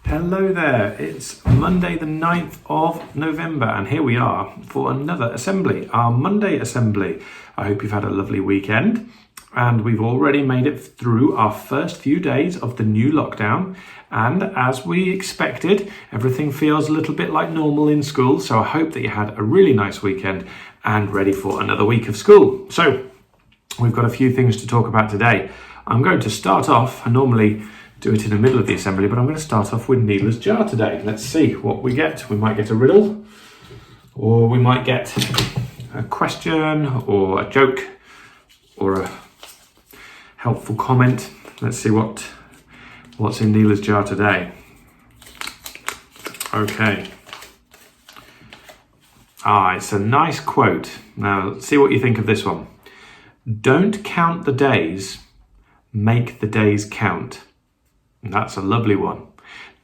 Hello there, it's Monday the 9th of November and here we are for another assembly, our Monday assembly. I hope you've had a lovely weekend and we've already made it through our first few days of the new lockdown, and as we expected, everything feels a little bit like normal in school, so I hope that you had a really nice weekend and ready for another week of school. So we've got a few things to talk about today. I'm going to start off, I normally do it in the middle of the assembly, but I'm going to start off with Needler's Jar today. Let's see what we get. We might get a riddle, or we might get a question, or a joke, or a helpful comment. Let's see what's in Needler's Jar today. Okay. It's a nice quote. Now, let's see what you think of this one. Don't count the days, make the days count. That's a lovely one.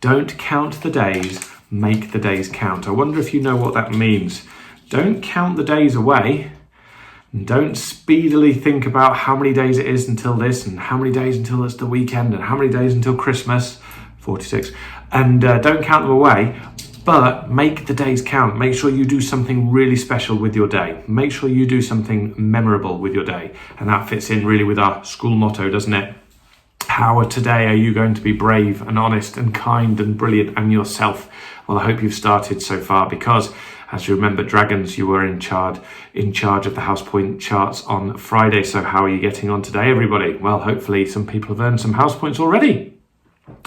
Don't count the days, make the days count. I wonder if you know what that means. Don't count the days away. Don't speedily think about how many days it is until this, and how many days until it's the weekend, and how many days until Christmas, 46. And don't count them away, but make the days count. Make sure you do something really special with your day. Make sure you do something memorable with your day. And that fits in really with our school motto, doesn't it? How today are you going to be brave and honest and kind and brilliant and yourself? Well, I hope you've started so far, because as you remember, Dragons, you were in charge of the house point charts on Friday. So how are you getting on today, everybody? Well, hopefully some people have earned some house points already.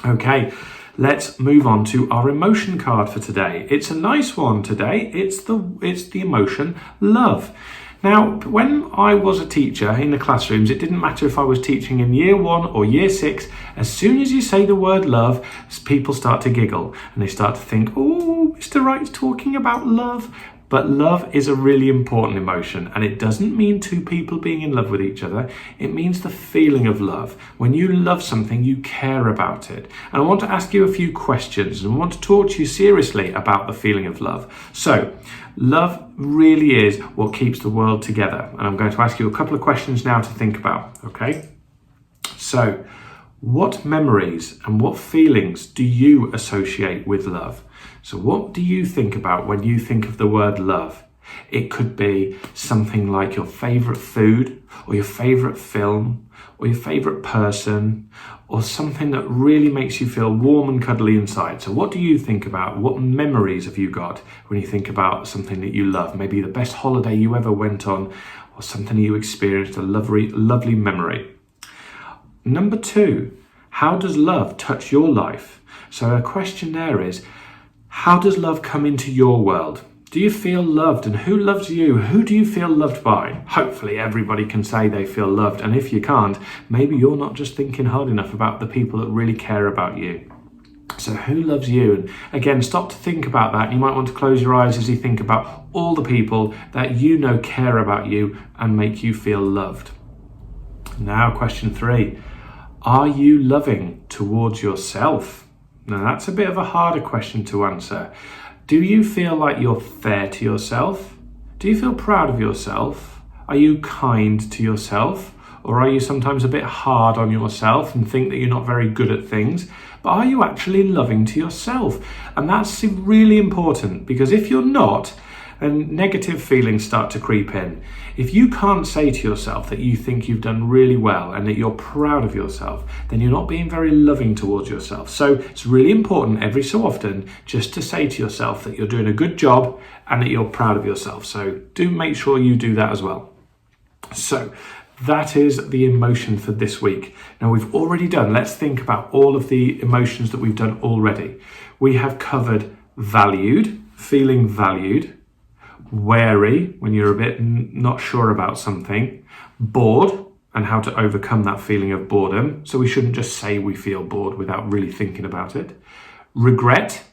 Okay, let's move on to our emotion card for today. It's a nice one today. It's the emotion love. Now, when I was a teacher in the classrooms, it didn't matter if I was teaching in year 1 or year 6. As soon as you say the word love, people start to giggle and they start to think, oh, Mr. Wright's talking about love. But love is a really important emotion, and it doesn't mean two people being in love with each other. It means the feeling of love. When you love something, you care about it. And I want to ask you a few questions and I want to talk to you seriously about the feeling of love. So, love really is what keeps the world together. And I'm going to ask you a couple of questions now to think about, okay? So, what memories and what feelings do you associate with love? So what do you think about when you think of the word love? It could be something like your favourite food, or your favourite film, or your favourite person, or something that really makes you feel warm and cuddly inside. So what do you think about? What memories have you got when you think about something that you love? Maybe the best holiday you ever went on, or something you experienced, a lovely memory. Number 2, how does love touch your life? So a question there is, how does love come into your world? Do you feel loved, and who loves you? Who do you feel loved by? Hopefully everybody can say they feel loved, and if you can't, maybe you're not just thinking hard enough about the people that really care about you. So who loves you? And again, stop to think about that. You might want to close your eyes as you think about all the people that you know care about you and make you feel loved. Now, question 3. Are you loving towards yourself? Now, that's a bit of a harder question to answer. Do you feel like you're fair to yourself? Do you feel proud of yourself? Are you kind to yourself? Or are you sometimes a bit hard on yourself and think that you're not very good at things? But are you actually loving to yourself? And that's really important, because if you're not, then negative feelings start to creep in. If you can't say to yourself that you think you've done really well and that you're proud of yourself, then you're not being very loving towards yourself. So it's really important every so often just to say to yourself that you're doing a good job and that you're proud of yourself. So do make sure you do that as well. So that is the emotion for this week. Now we've already done, let's think about all of the emotions that we've done already. We have covered valued, feeling valued, wary, when you're a bit not sure about something, bored, and how to overcome that feeling of boredom. So we shouldn't just say we feel bored without really thinking about it. Regret,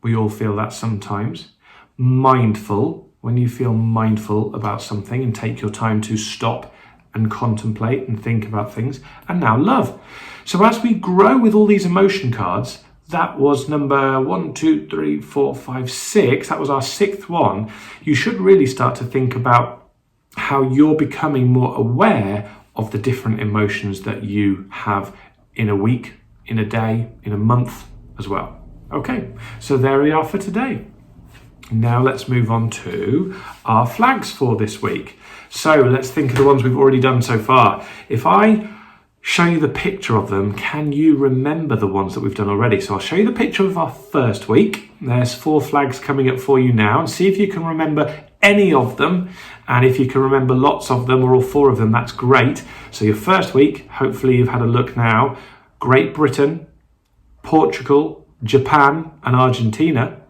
we all feel that sometimes. Mindful, when you feel mindful about something and take your time to stop and contemplate and think about things. And now love. So as we grow with all these emotion cards, that was number 1, 2, 3, 4, 5, 6. That was our 6th one. You should really start to think about how you're becoming more aware of the different emotions that you have in a week, in a day, in a month as well. Okay, so there we are for today. Now let's move on to our flags for this week. So let's think of the ones we've already done so far. If I show you the picture of them, can you remember the ones that we've done already? So I'll show you the picture of our first week. There's 4 flags coming up for you now, and see if you can remember any of them. And if you can remember lots of them or all 4 of them, that's great. So your first week, hopefully you've had a look now. Great Britain, Portugal, Japan and Argentina.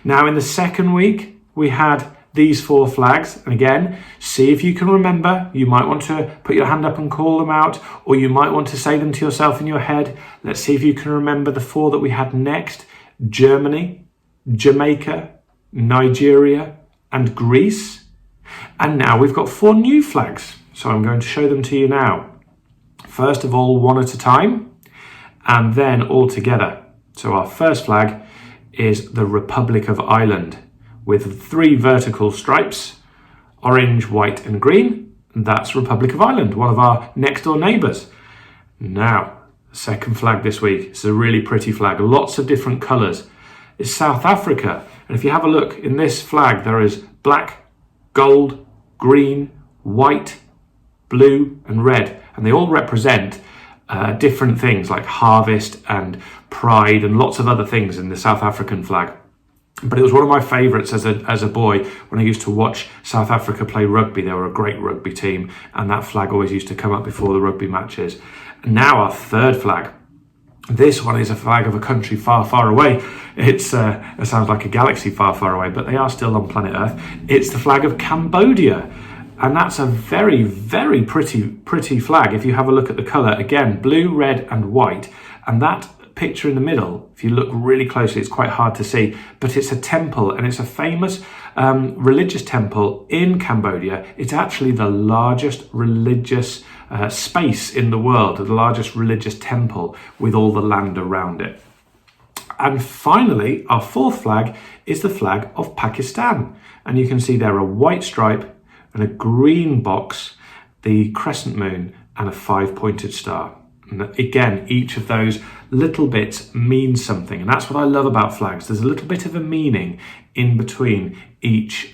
Now in the second week, we had these 4 flags. And again, see if you can remember. You might want to put your hand up and call them out, or you might want to say them to yourself in your head. Let's see if you can remember the 4 that we had next. Germany, Jamaica, Nigeria and Greece. And now we've got 4 new flags. So I'm going to show them to you now. First of all, one at a time, and then all together. So our first flag is the Republic of Ireland with 3 vertical stripes, orange, white and green. That's Republic of Ireland, one of our next door neighbours. Now, the second flag this week is a really pretty flag, lots of different colours. It's South Africa. And if you have a look, in this flag there is black, gold, green, white, blue and red. And they all represent different things like harvest and pride and lots of other things in the South African flag. But it was one of my favourites as a boy when I used to watch South Africa play rugby. They were a great rugby team, and that flag always used to come up before the rugby matches. And now our third flag. This one is a flag of a country far, far away. It sounds like a galaxy far, far away, but they are still on planet Earth. It's the flag of Cambodia. And that's a very, very pretty flag. If you have a look at the colour, again, blue, red and white. And that picture in the middle, if you look really closely, it's quite hard to see, but it's a temple, and it's a famous religious temple in Cambodia. It's actually the largest religious space in the world, the largest religious temple with all the land around it. And finally, our fourth flag is the flag of Pakistan. And you can see there a white stripe and a green box, the crescent moon and a 5-pointed star. And again, each of those little bits means something. And that's what I love about flags. There's a little bit of a meaning in between each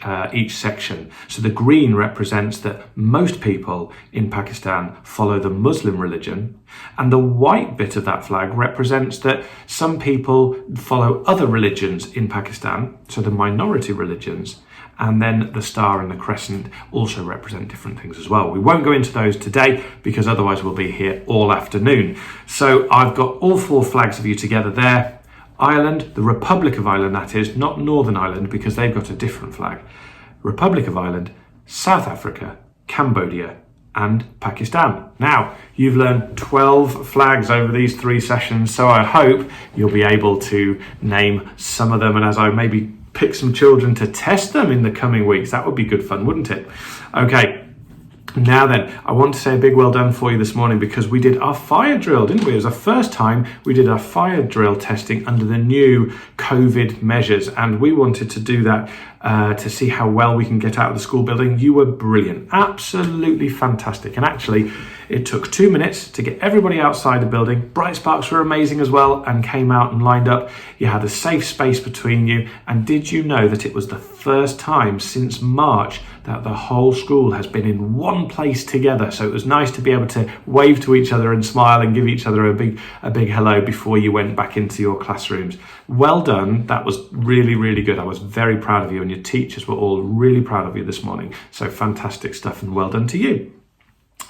section. So the green represents that most people in Pakistan follow the Muslim religion. And the white bit of that flag represents that some people follow other religions in Pakistan, so the minority religions. And then the star and the crescent also represent different things as well. We won't go into those today because otherwise we'll be here all afternoon. So I've got all 4 flags of you together there. Ireland, the Republic of Ireland that is, not Northern Ireland because they've got a different flag. Republic of Ireland, South Africa, Cambodia and Pakistan. Now, you've learned 12 flags over these 3 sessions, so I hope you'll be able to name some of them, and as I maybe pick some children to test them in the coming weeks. That would be good fun, wouldn't it? Okay, now then, I want to say a big well done for you this morning because we did our fire drill, didn't we? It was the first time we did our fire drill testing under the new COVID measures, and we wanted to do that to see how well we can get out of the school building. You were brilliant, absolutely fantastic. And actually, it took 2 minutes to get everybody outside the building. Bright Sparks were amazing as well and came out and lined up. You had a safe space between you. And did you know that it was the first time since March that the whole school has been in one place together? So it was nice to be able to wave to each other and smile and give each other a big hello before you went back into your classrooms. Well done. That was really, really good. I was very proud of you, and your teachers were all really proud of you this morning. So fantastic stuff, and well done to you.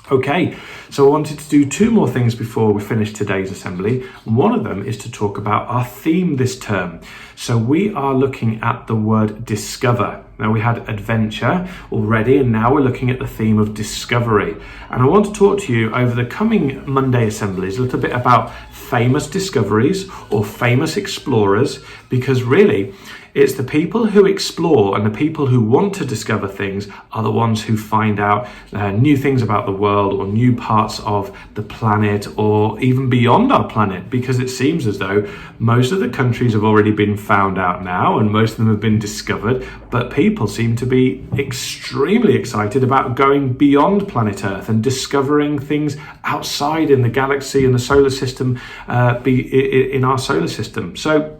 Okay, so I wanted to do 2 more things before we finish today's assembly. One of them is to talk about our theme this term. So we are looking at the word discover. Now we had adventure already, and now we're looking at the theme of discovery. And I want to talk to you over the coming Monday assemblies a little bit about famous discoveries or famous explorers, because really it's the people who explore and the people who want to discover things are the ones who find out new things about the world or new parts of the planet or even beyond our planet, because it seems as though most of the countries have already been found out now and most of them have been discovered, but people seem to be extremely excited about going beyond planet Earth and discovering things outside in the galaxy and the solar system, in our solar system. So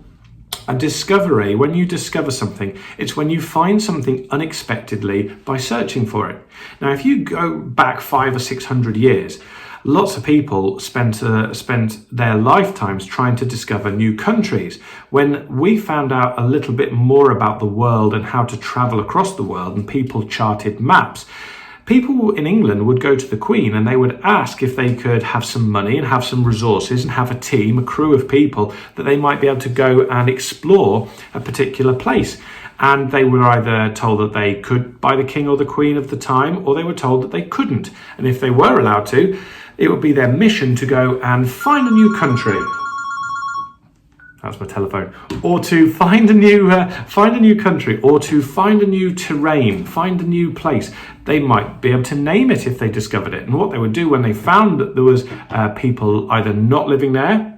A discovery, when you discover something, it's when you find something unexpectedly by searching for it. Now, if you go back 500 or 600 years, lots of people spent their lifetimes trying to discover new countries. When we found out a little bit more about the world and how to travel across the world, and people charted maps, people in England would go to the Queen and they would ask if they could have some money and have some resources and have a team, a crew of people that they might be able to go and explore a particular place. And they were either told that they could by the King or the Queen of the time, or they were told that they couldn't. And if they were allowed to, it would be their mission to go and find a new country. That's my telephone. Or to find a new country, or to find a new terrain, find a new place. They might be able to name it if they discovered it. And what they would do when they found that there was people either not living there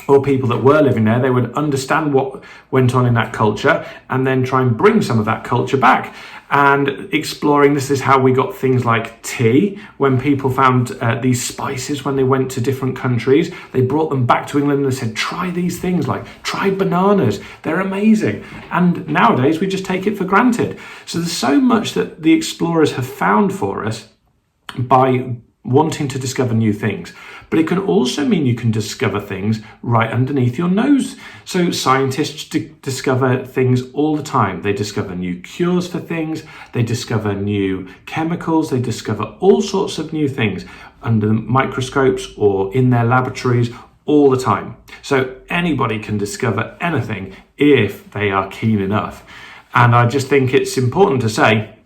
or people that were living there, they would understand what went on in that culture and then try and bring some of that culture back. And exploring, this is how we got things like tea. When people found these spices when they went to different countries, they brought them back to England and they said, try these things, like try bananas, they're amazing. And nowadays we just take it for granted. So there's so much that the explorers have found for us by wanting to discover new things. But it can also mean you can discover things right underneath your nose. So scientists discover things all the time. They discover new cures for things, they discover new chemicals, they discover all sorts of new things under microscopes or in their laboratories all the time. So anybody can discover anything if they are keen enough. And I just think it's important to say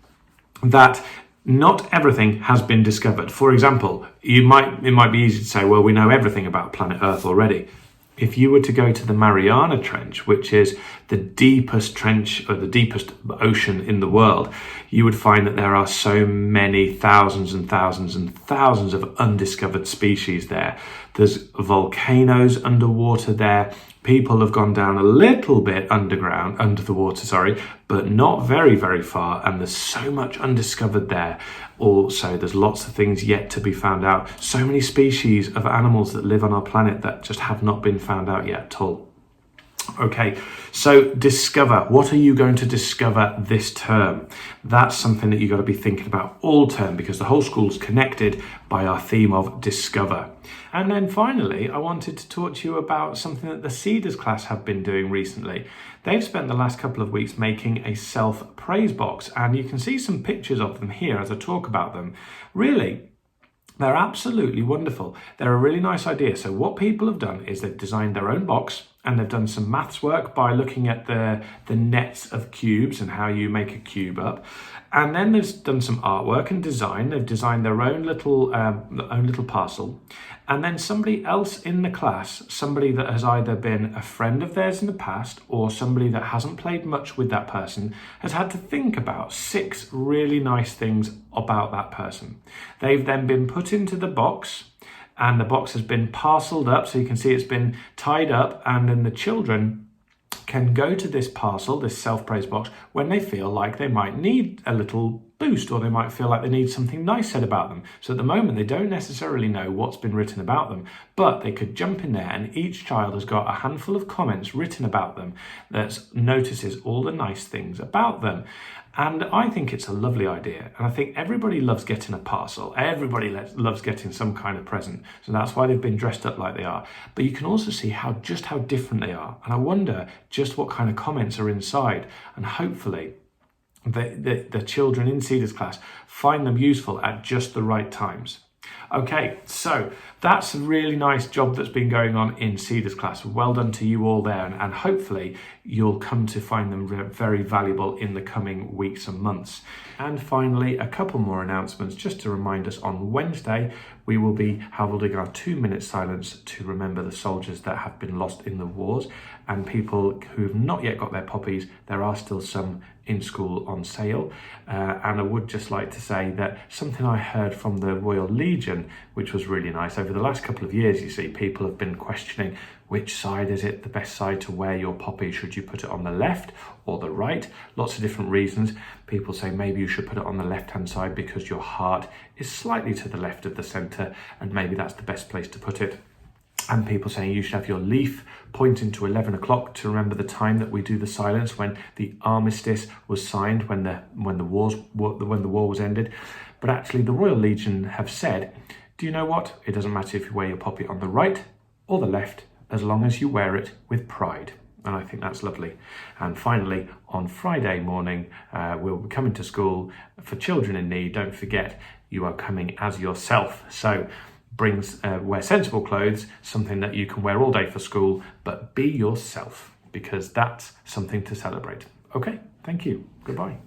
that not everything has been discovered. For example, it might be easy to say, well, we know everything about planet Earth already. If you were to go to the Mariana Trench, which is the deepest trench or the deepest ocean in the world, you would find that there are so many thousands and thousands and thousands of undiscovered species there. There's volcanoes underwater there. People have gone down a little bit under the water, but not very, very far. And there's so much undiscovered there. Also, there's lots of things yet to be found out. So many species of animals that live on our planet that just have not been found out yet at all. Okay, so discover. What are you going to discover this term? That's something that you've got to be thinking about all term, because the whole school's connected by our theme of discover. And then finally, I wanted to talk to you about something that the Cedars class have been doing recently. They've spent the last couple of weeks making a self-praise box, and you can see some pictures of them here as I talk about them. Really, they're absolutely wonderful. They're a really nice idea. So what people have done is they've designed their own box, and they've done some maths work by looking at the nets of cubes and how you make a cube up. And then they've done some artwork and design. They've designed their own little parcel. And then somebody else in the class, somebody that has either been a friend of theirs in the past or somebody that hasn't played much with that person, has had to think about 6 really nice things about that person. They've then been put into the box, and the box has been parceled up, so you can see it's been tied up, and then the children can go to this parcel, this self-praise box, when they feel like they might need a little boost, or they might feel like they need something nice said about them. So at the moment, they don't necessarily know what's been written about them, but they could jump in there, and each child has got a handful of comments written about them that notices all the nice things about them. And I think it's a lovely idea. And I think everybody loves getting a parcel. Everybody loves getting some kind of present. So that's why they've been dressed up like they are. But you can also see how different they are. And I wonder just what kind of comments are inside. And hopefully the children in Cedars class find them useful at just the right times. Okay, so that's a really nice job that's been going on in Cedars class. Well done to you all there, and hopefully you'll come to find them very valuable in the coming weeks and months. And finally, a couple more announcements just to remind us. On Wednesday, we will be holding our 2-minute silence to remember the soldiers that have been lost in the wars, and people who've not yet got their poppies. There are still some in school on sale, and I would just like to say that something I heard from the Royal Legion, which was really nice. Over the last couple of years, you see, people have been questioning which side is it the best side to wear your poppy. Should you put it on the left or the right? Lots of different reasons. People say maybe you should put it on the left-hand side because your heart is slightly to the left of the centre, and maybe that's the best place to put it. and people saying you should have your leaf pointing to 11 o'clock to remember the time that we do the silence when the armistice was signed, when the war was ended. But actually, the Royal Legion have said, do you know what? It doesn't matter if you wear your poppy on the right or the left, as long as you wear it with pride. And I think that's lovely. And finally, on Friday morning, we'll be coming to school for children in need. Don't forget, you are coming as yourself. So wear sensible clothes, something that you can wear all day for school, but be yourself, because that's something to celebrate. Okay, thank you. Goodbye.